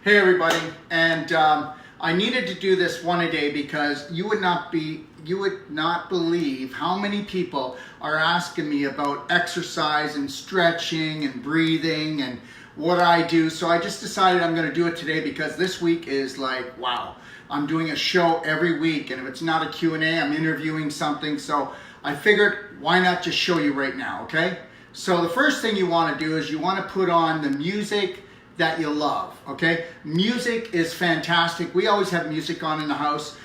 Hey everybody, and I needed to do this one a day because you would not believe how many people are asking me about exercise and stretching and breathing and what I do. So I just decided I'm going to do it today because this week is like, wow, I'm doing a show every week, and if it's not a Q&A, I'm interviewing something. So I figured, why not just show you right now, okay? So the first thing you want to do is you want to put on the music that you love, okay? Music is fantastic. We always have music on in the house.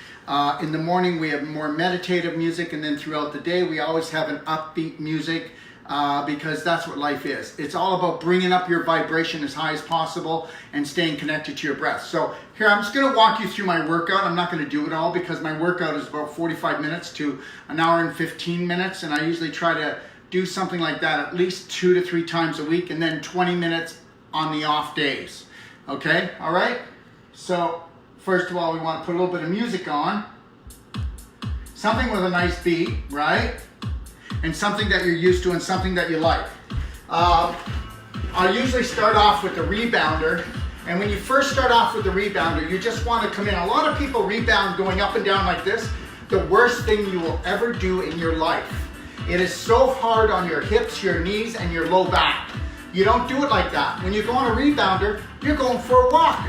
In the morning we have more meditative music, and then throughout the day we always have an upbeat music because that's what life is. It's all about bringing up your vibration as high as possible and staying connected to your breath. So here, I'm just gonna walk you through my workout. I'm not gonna do it all because my workout is about 45 minutes to an hour and 15 minutes, and I usually try to do something like that at least 2 to 3 times a week, and then 20 minutes on the off days. Okay, all right? So first of all, we want to put a little bit of music on. Something with a nice beat, right? And something that you're used to and something that you like. I usually start off with the rebounder. And when you first start off with the rebounder, you just want to come in. A lot of people rebound going up and down like this. The worst thing you will ever do in your life. It is so hard on your hips, your knees, and your low back. You don't do it like that. When you go on a rebounder, you're going for a walk.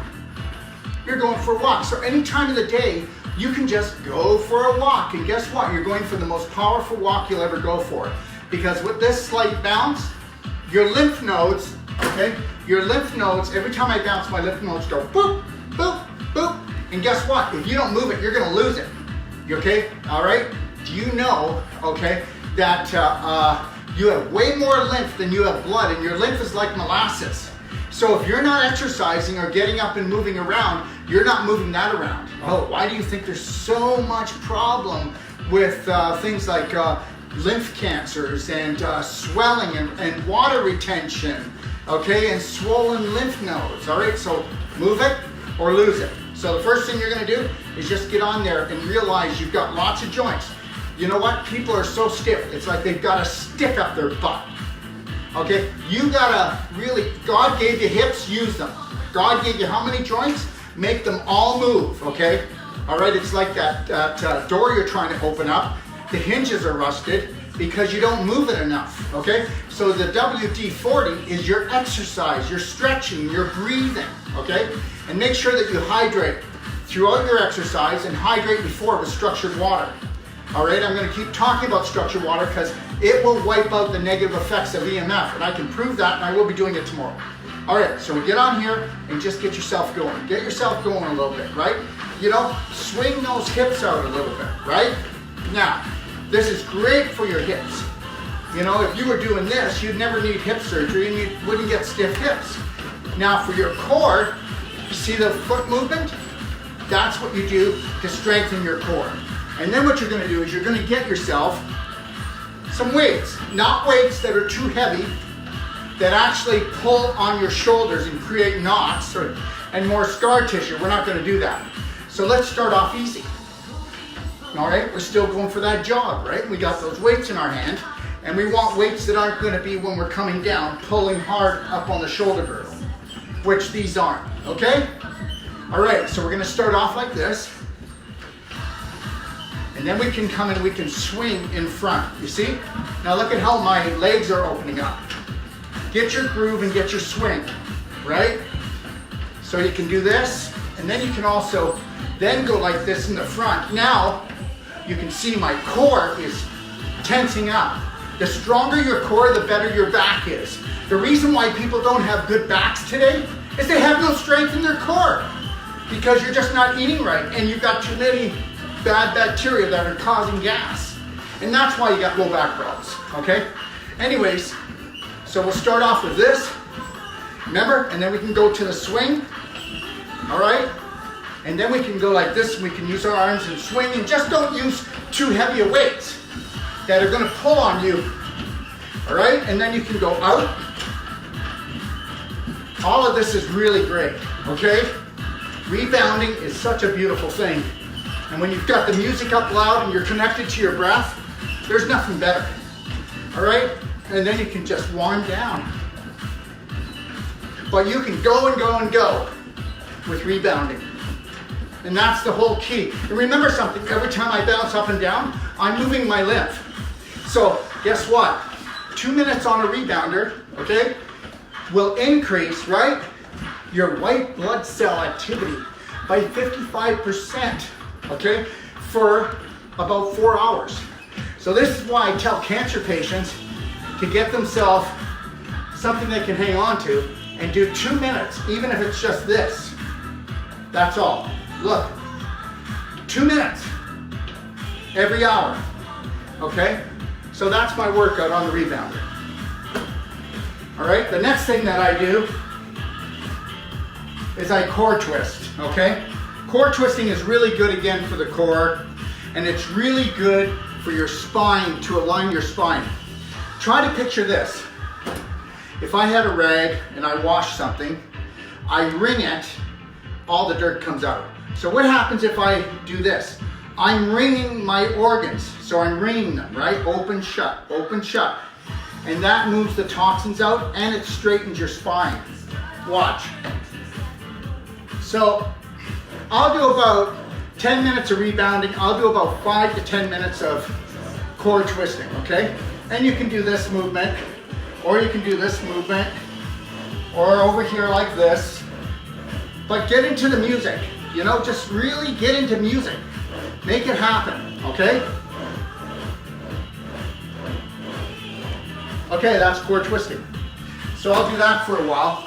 You're going for a walk. So any time of the day, you can just go for a walk. And guess what? You're going for the most powerful walk you'll ever go for. Because with this slight bounce, your lymph nodes, okay? Your lymph nodes, every time I bounce, my lymph nodes go boop, boop, boop. And guess what? If you don't move it, you're gonna lose it. You okay? All right? Do you know, okay, that you have way more lymph than you have blood, and your lymph is like molasses. So if you're not exercising or getting up and moving around, you're not moving that around. Oh, why do you think there's so much problem with things like lymph cancers and swelling and water retention, okay, and swollen lymph nodes, all right? So move it or lose it. So the first thing you're gonna do is just get on there and realize you've got lots of joints. You know what? People are so stiff. It's like they've got a stick up their butt. Okay? You gotta really, God gave you hips, use them. God gave you how many joints? Make them all move, okay? All right, it's like that door you're trying to open up. The hinges are rusted because you don't move it enough, okay? So the WD-40 is your exercise, your stretching, your breathing, okay? And make sure that you hydrate throughout your exercise and hydrate before with structured water. All right, I'm going to keep talking about structured water because it will wipe out the negative effects of EMF, and I can prove that, and I will be doing it tomorrow. All right, so we get on here and just get yourself going. Get yourself going a little bit, right? You know, swing those hips out a little bit, right? Now, this is great for your hips. You know, if you were doing this, you'd never need hip surgery and you wouldn't get stiff hips. Now, for your core, you see the foot movement? That's what you do to strengthen your core. And then what you're going to do is you're going to get yourself some weights. Not weights that are too heavy, that actually pull on your shoulders and create knots and more scar tissue. We're not going to do that. So let's start off easy. All right, we're still going for that jog, right? We got those weights in our hand, and we want weights that aren't going to be, when we're coming down, pulling hard up on the shoulder girdle, which these aren't, okay? All right, so we're going to start off like this. And then we can come and we can swing in front, you see? Now look at how my legs are opening up. Get your groove and get your swing, right? So you can do this, and then you can also then go like this in the front. Now, you can see my core is tensing up. The stronger your core, the better your back is. The reason why people don't have good backs today is they have no strength in their core because you're just not eating right, and you've got too many bad bacteria that are causing gas. And that's why you got low back problems, okay? Anyways, so we'll start off with this, remember? And then we can go to the swing, all right? And then we can go like this, and we can use our arms and swing, and just don't use too heavy a weights that are gonna pull on you, all right? And then you can go out. All of this is really great, okay? Rebounding is such a beautiful thing. And when you've got the music up loud and you're connected to your breath, there's nothing better, all right? And then you can just wind down. But you can go and go and go. with rebounding. And that's the whole key. And remember something, every time I bounce up and down, I'm moving my lymph. So guess what? 2 minutes on a rebounder, okay, will increase, right, your white blood cell activity by 55%, okay, for about 4 hours. So this is why I tell cancer patients to get themselves something they can hang on to and do 2 minutes, even if it's just this. That's all. Look, 2 minutes every hour, okay? So that's my workout on the rebounder. All right, the next thing that I do is I core twist, okay? Core twisting is really good again for the core, and it's really good for your spine, to align your spine. Try to picture this. If I had a rag and I wash something, I wring it, all the dirt comes out. So what happens if I do this? I'm wringing my organs. So I'm wringing them, right? Open, shut, open, shut. And that moves the toxins out and it straightens your spine. Watch. So I'll do about 10 minutes of rebounding. I'll do about 5 to 10 minutes of core twisting, okay? And you can do this movement, or you can do this movement, or over here like this. But get into the music, you know, just really get into music. Make it happen, okay? Okay, that's core twisting. So I'll do that for a while.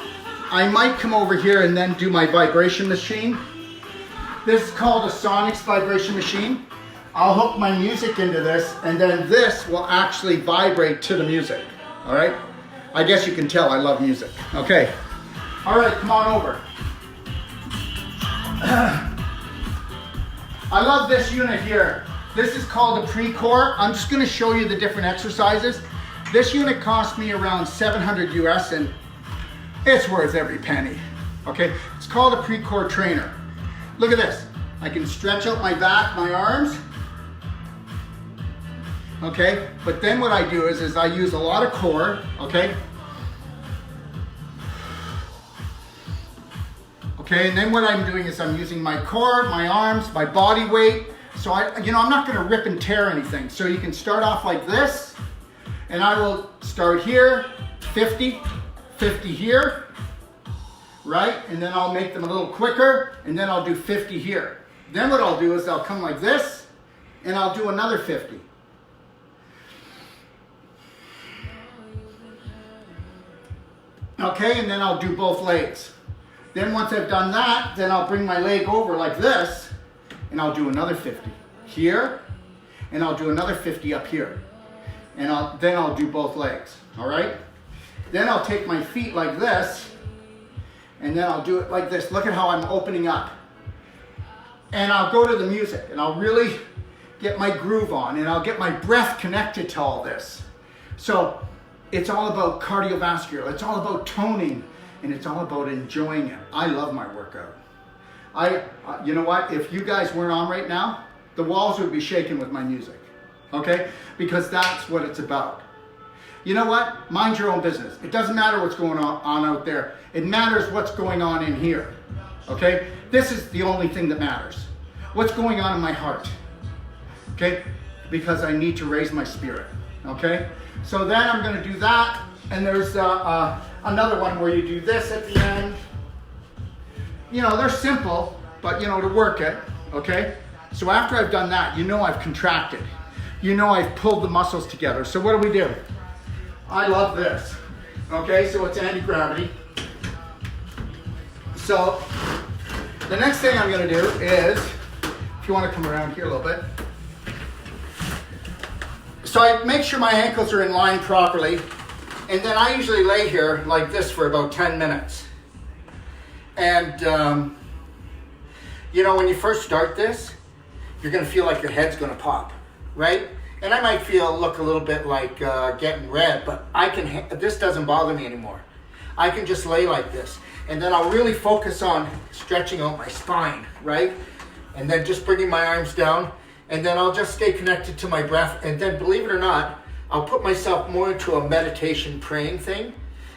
I might come over here and then do my vibration machine. This is called a Sonics vibration machine. I'll hook my music into this, and then this will actually vibrate to the music, all right? I guess you can tell I love music. Okay, all right, come on over. I love this unit here. This is called a pre-core. I'm just gonna show you the different exercises. This unit cost me around 700 US, and it's worth every penny, okay? It's called a pre-core trainer. Look at this. I can stretch out my back, my arms, okay? But then what I do is I use a lot of core, okay? Okay, and then what I'm doing is I'm using my core, my arms, my body weight. So I'm not gonna rip and tear anything. So you can start off like this, and I will start here, 50, 50 here, right? And then I'll make them a little quicker, and then I'll do 50 here. Then what I'll do is I'll come like this, and I'll do another 50. Okay, and then I'll do both legs. Then once I've done that, then I'll bring my leg over like this, and I'll do another 50 here, and I'll do another 50 up here. And then I'll do both legs, all right? Then I'll take my feet like this, and then I'll do it like this. Look at how I'm opening up. And I'll go to the music, and I'll really get my groove on, and I'll get my breath connected to all this. So it's all about cardiovascular, it's all about toning, and it's all about enjoying it. I love my workout. You know what? If you guys weren't on right now, the walls would be shaking with my music, okay? Because that's what it's about. You know what? Mind your own business. It doesn't matter what's going on out there. It matters what's going on in here, okay? This is the only thing that matters. What's going on in my heart, okay? Because I need to raise my spirit, okay? So then I'm gonna do that, and there's another one where you do this at the end. You know, they're simple, but you know, to work it, okay? So after I've done that, you know I've contracted. You know I've pulled the muscles together. So what do? I love this, okay? So it's anti-gravity. So the next thing I'm gonna do is, if you wanna come around here a little bit. So I make sure my ankles are in line properly, and then I usually lay here like this for about 10 minutes. And you know, when you first start this, you're gonna feel like your head's gonna pop, right? And I might look a little bit like getting red, but this doesn't bother me anymore. I can just lay like this, and then I'll really focus on stretching out my spine, right? And then just bringing my arms down, and then I'll just stay connected to my breath. And then, believe it or not, I'll put myself more into a meditation praying thing,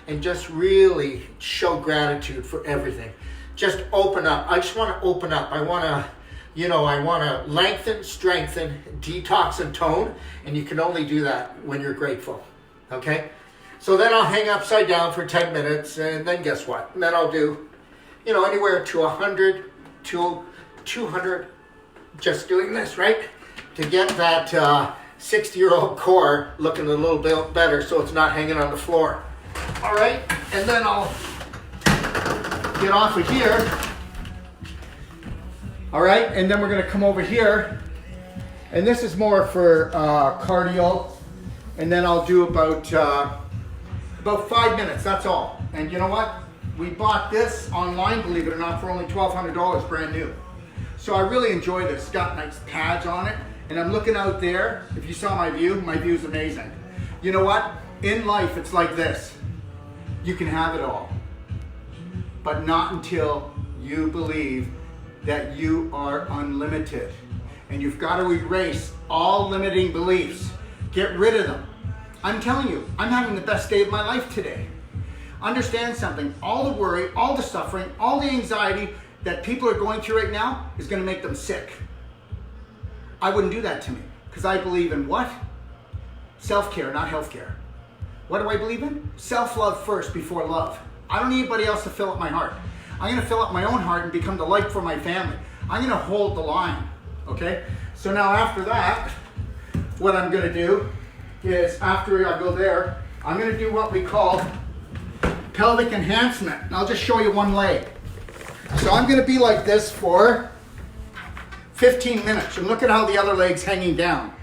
and just really show gratitude for everything. just open up. I just want to open up. I want to, I want to lengthen, strengthen, detox, and tone. And you can only do that when you're grateful. Okay? So then I'll hang upside down for 10 minutes, and then guess what? And then I'll do, anywhere to 100 to 200, just doing this, right? To get that 60-year-old core looking a little bit better so it's not hanging on the floor. All right? And then I'll get off of here. All right? And then we're going to come over here. And this is more for cardio. And then I'll do about 5 minutes, that's all. And you know what? We bought this online, believe it or not, for only $1,200 brand new. So I really enjoy this. It's got nice pads on it. And I'm looking out there. If you saw my view is amazing. You know what? In life, it's like this. You can have it all. But not until you believe that you are unlimited. And you've got to erase all limiting beliefs. Get rid of them. I'm telling you, I'm having the best day of my life today. Understand something. All the worry, all the suffering, all the anxiety that people are going through right now is going to make them sick. I wouldn't do that to me because I believe in what? Self-care, not healthcare. What do I believe in? Self-love first before love. I don't need anybody else to fill up my heart. I'm going to fill up my own heart and become the light for my family. I'm going to hold the line, okay? So now after that, what I'm going to do is after I go there, I'm going to do what we call pelvic enhancement. And I'll just show you one leg. So I'm going to be like this for 15 minutes. And look at how the other leg's hanging down.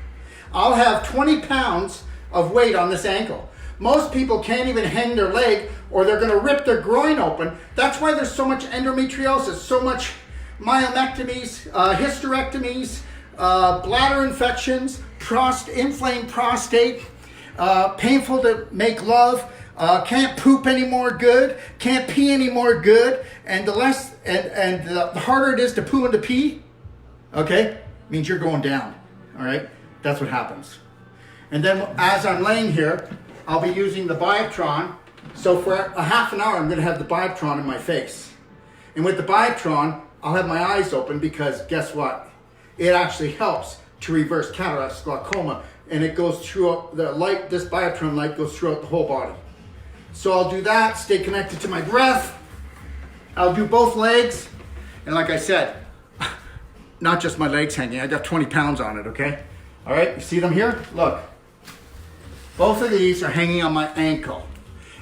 I'll have 20 pounds of weight on this ankle. Most people can't even hang their leg or they're going to rip their groin open. That's why there's so much endometriosis, so much myomectomies, hysterectomies, bladder infections, inflamed prostate, painful to make love, can't poop anymore good, can't pee anymore good, and the harder it is to poo and to pee, okay, means you're going down, all right? That's what happens. And then as I'm laying here, I'll be using the Bioptron. So for a half an hour, I'm going to have the Bioptron in my face. And with the Bioptron, I'll have my eyes open because guess what? It actually helps to reverse cataracts, glaucoma, and it goes through the light. This Bioptron light goes throughout the whole body. So I'll do that, stay connected to my breath. I'll do both legs. And like I said, not just my legs hanging, I got 20 pounds on it, okay? All right, you see them here? Look. Both of these are hanging on my ankle.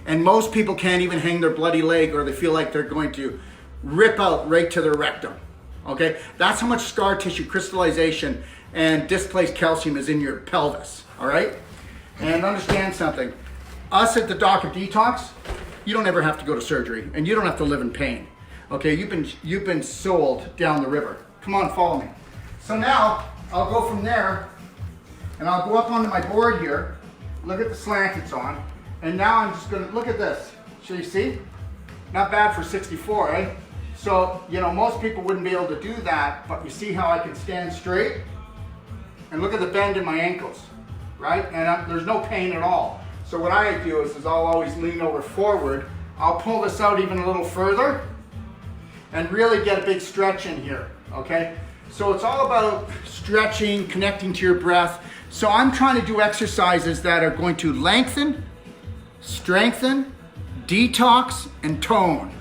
And most people can't even hang their bloody leg or they feel like they're going to rip out right to their rectum. Okay? That's how much scar tissue crystallization and displaced calcium is in your pelvis. All right? And understand something. Us at the Doc of Detox, you don't ever have to go to surgery and you don't have to live in pain. Okay? You've been sold down the river. Come on, follow me. So now I'll go from there and I'll go up onto my board here. Look at the slant it's on. And now I'm just gonna, look at this. So you see? Not bad for 64, eh? So, most people wouldn't be able to do that, but you see how I can stand straight? And look at the bend in my ankles, right? And there's no pain at all. So what I do is I'll always lean over forward. I'll pull this out even a little further and really get a big stretch in here, okay? So it's all about stretching, connecting to your breath. So I'm trying to do exercises that are going to lengthen, strengthen, detox, and tone.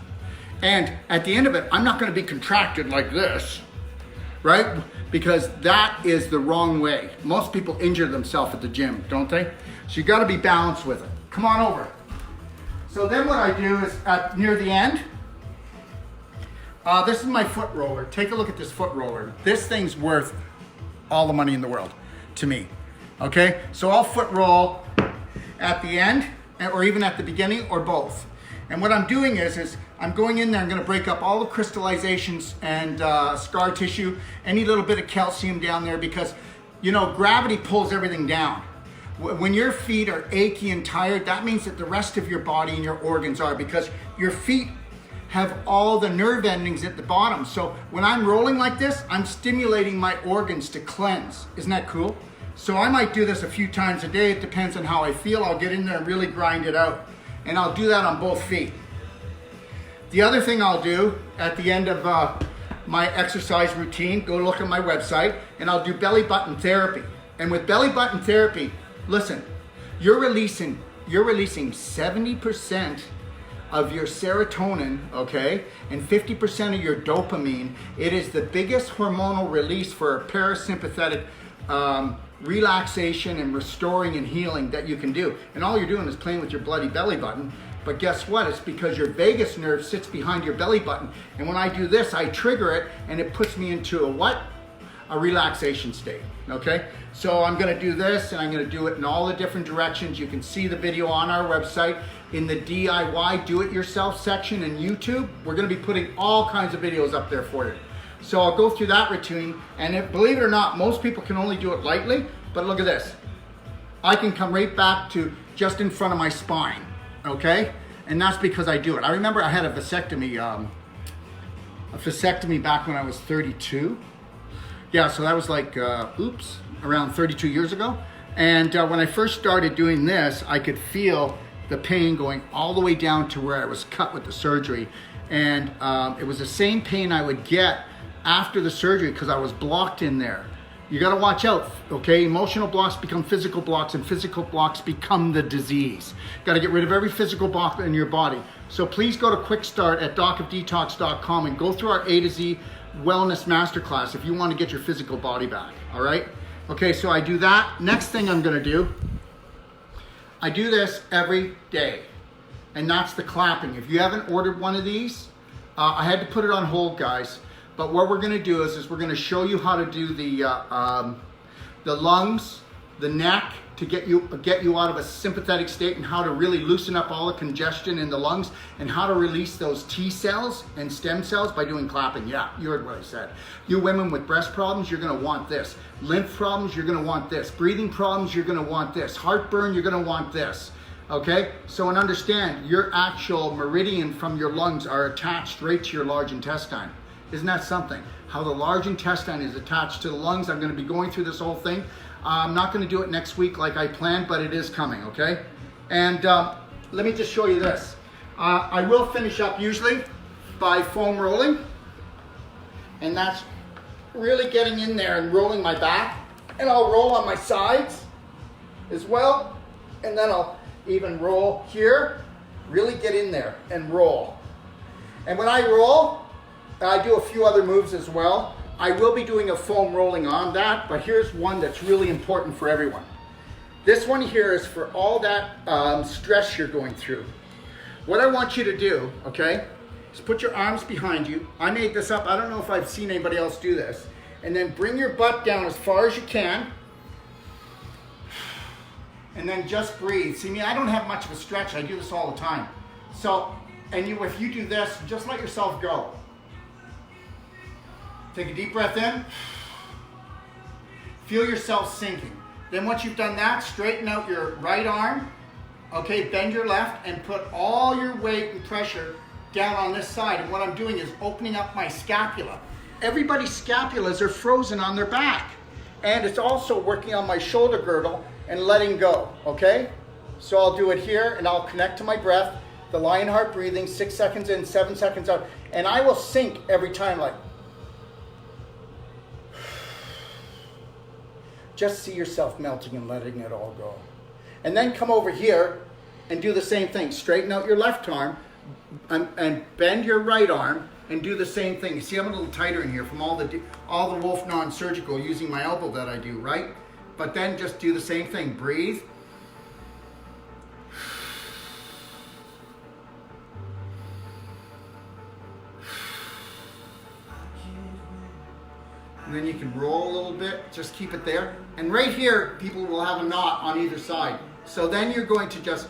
And at the end of it, I'm not going to be contracted like this, right? Because that is the wrong way. Most people injure themselves at the gym, don't they? So you got to be balanced with it. Come on over. So then what I do is near the end, this is my foot roller. Take a look at this foot roller. This thing's worth all the money in the world to me. Okay, so I'll foot roll at the end or even at the beginning or both. And what I'm doing is I'm going in there, I'm gonna break up all the crystallizations and scar tissue, any little bit of calcium down there because, gravity pulls everything down. When your feet are achy and tired, that means that the rest of your body and your organs are because your feet have all the nerve endings at the bottom. So when I'm rolling like this, I'm stimulating my organs to cleanse. Isn't that cool? So I might do this a few times a day. It depends on how I feel. I'll get in there and really grind it out. And I'll do that on both feet. The other thing I'll do at the end of my exercise routine, go look at my website, and I'll do belly button therapy. And with belly button therapy, listen, you're releasing 70% of your serotonin, okay, and 50% of your dopamine. It is the biggest hormonal release for parasympathetic relaxation and restoring and healing that you can do. And all you're doing is playing with your bloody belly button. But guess what? It's because your vagus nerve sits behind your belly button. And when I do this, I trigger it and it puts me into a what? A relaxation state, okay? So I'm gonna do this and I'm gonna do it in all the different directions. You can see the video on our website in the DIY do-it-yourself section in YouTube. We're gonna be putting all kinds of videos up there for you. So I'll go through that routine, and believe it or not, most people can only do it lightly, but look at this. I can come right back to just in front of my spine, okay? And that's because I do it. I remember I had a vasectomy back when I was 32. Yeah, so that was like, around 32 years ago. And when I first started doing this, I could feel the pain going all the way down to where I was cut with the surgery. And it was the same pain I would get after the surgery because I was blocked in there. You gotta watch out, okay? Emotional blocks become physical blocks, and physical blocks become the disease. Gotta get rid of every physical block in your body. So please go to Quick Start at docofdetox.com and go through our A to Z Wellness Masterclass if you want to get your physical body back, all right? Okay, so I do that. Next thing I'm gonna do, I do this every day, and that's the clapping. If you haven't ordered one of these, I had to put it on hold, guys. But what we're gonna do is we're gonna show you how to do the lungs, the neck, to get you out of a sympathetic state, and how to really loosen up all the congestion in the lungs, and how to release those T cells and stem cells by doing clapping. Yeah, you heard what I said. You women with breast problems, you're gonna want this. Lymph problems, you're gonna want this. Breathing problems, you're gonna want this. Heartburn, you're gonna want this. Okay, so and understand, your actual meridian from your lungs are attached right to your large intestine. Isn't that something? How the large intestine is attached to the lungs. I'm gonna be going through this whole thing. I'm not gonna do it next week like I planned, but it is coming, okay? And let me just show you this. I will finish up usually by foam rolling. And that's really getting in there and rolling my back. And I'll roll on my sides as well. And then I'll even roll here. Really get in there and roll. And when I roll, I do a few other moves as well. I will be doing a foam rolling on that, but here's one that's really important for everyone. This one here is for all that stress you're going through. What I want you to do, okay, is put your arms behind you. I made this up. I don't know if I've seen anybody else do this. And then bring your butt down as far as you can. And then just breathe. See me, I don't have much of a stretch. I do this all the time. So, and if you do this, just let yourself go. Take a deep breath in. Feel yourself sinking. Then once you've done that, straighten out your right arm. Okay, bend your left and put all your weight and pressure down on this side. And what I'm doing is opening up my scapula. Everybody's scapulas are frozen on their back. And it's also working on my shoulder girdle and letting go, okay? So I'll do it here and I'll connect to my breath, the lion heart breathing, 6 seconds in, 7 seconds out. And I will sink every time like, just see yourself melting and letting it all go. And then come over here and do the same thing. Straighten out your left arm and bend your right arm and do the same thing. You see I'm a little tighter in here from all the Wolfe Non-Surgical using my elbow that I do, right? But then just do the same thing. Breathe. And then you can roll a little bit, just keep it there. And right here, people will have a knot on either side. So then you're going to just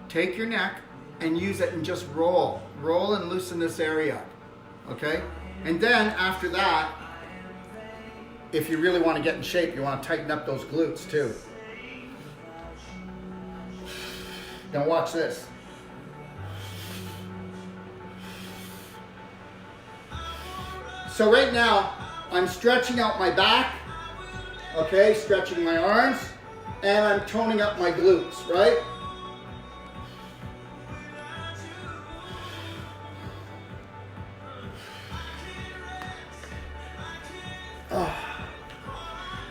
take your neck and use it and just roll. Roll and loosen this area, okay? And then after that, if you really want to get in shape, you want to tighten up those glutes too. Now watch this. So right now, I'm stretching out my back, okay, stretching my arms, and I'm toning up my glutes, right?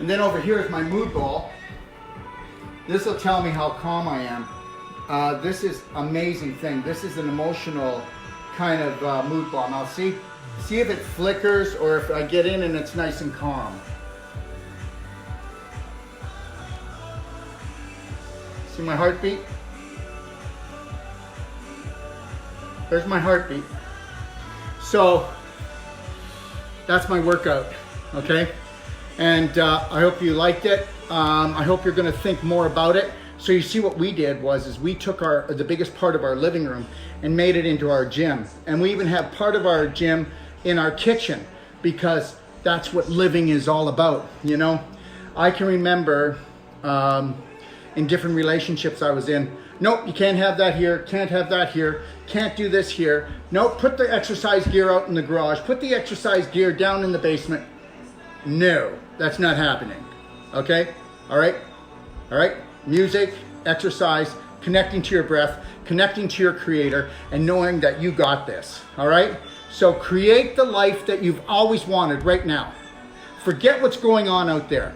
And then over here is my mood ball. This will tell me how calm I am. This is amazing thing. This is an emotional kind of mood ball. Now see if it flickers or if I get in and it's nice and calm. See my heartbeat? There's my heartbeat. So that's my workout, okay? And I hope you liked it. I hope you're gonna think more about it. So you see what we did was we took the biggest part of our living room and made it into our gym. And we even have part of our gym in our kitchen because that's what living is all about, you know? I can remember in different relationships I was in, nope, you can't have that here, can't have that here, can't do this here. Nope, put the exercise gear out in the garage, put the exercise gear down in the basement. No, that's not happening, okay? All right? Music, exercise, connecting to your breath, connecting to your creator, and knowing that you got this, all right? So create the life that you've always wanted right now. Forget what's going on out there.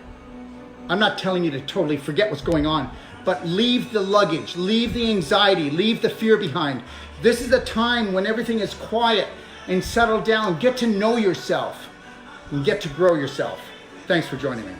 I'm not telling you to totally forget what's going on, but leave the luggage, leave the anxiety, leave the fear behind. This is a time when everything is quiet and settle down. Get to know yourself and get to grow yourself. Thanks for joining me.